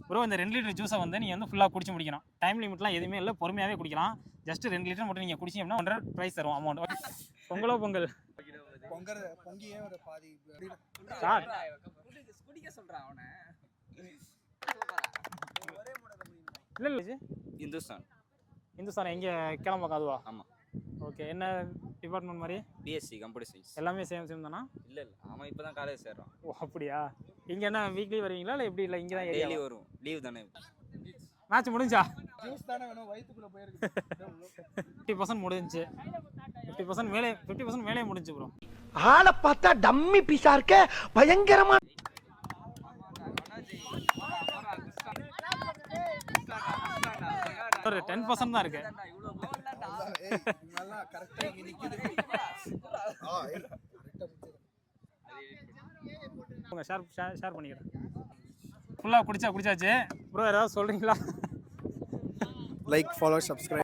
Bro இந்த 2 litre ஜூஸை வந்து நீங்கள் வந்து ஃபுல்லாக குடிச்சு முடிக்கணும். டைம் லிமிட்லாம் எதுவுமே இல்லை, பொறுமையாகவே குடிக்கலாம். ஜஸ்ட் 2 லிட்டர் மட்டும் நீங்கள் குடிச்சிங்கன்னா 100 ப்ரைஸ் தரும் அமௌண்ட். பொங்கலோ பொங்கல் பொங்கியே ஒரு பாதி ஸ்டார்ட். குடிக்க சொல்றான் அவனை. இல்லை இல்லை இந்துஸ்தான் எங்கே கிளம்பாக்கா அதுவா? ஆமாம். ஓகே, என்ன டிபார்ட்மெண்ட் மாதிரி? BSc computer science. எல்லாமே சேம் தானா? இல்லை அவன் இப்போ தான் காலேஜ் சேர்றான். ஓ அப்படியா? இங்கே என்ன வீக்லி வருவீங்களா இல்லை எப்படி? இல்லை இங்கே தான் டெய்லி வரும், லீவ் தானே. மேட்ச் முடிஞ்சா? ஜூஸ் தானே வேணும், வயித்துக்குள்ள போயிருக்கு. 50% முடிஞ்சிச்சு. 50% மேலே முடிஞ்சு ப்ரோ. ஆளை பார்த்தா டம்மி பீஸா இருக்க, பயங்கரமா. ஒரு 10% தான் இருக்கு. ஷேர் பண்ணிக்கிறேன். ஃபுல்லாக குடிச்சாச்சு ப்ரோ. ஏதாவது சொல்கிறீங்களா? Like, follow, subscribe.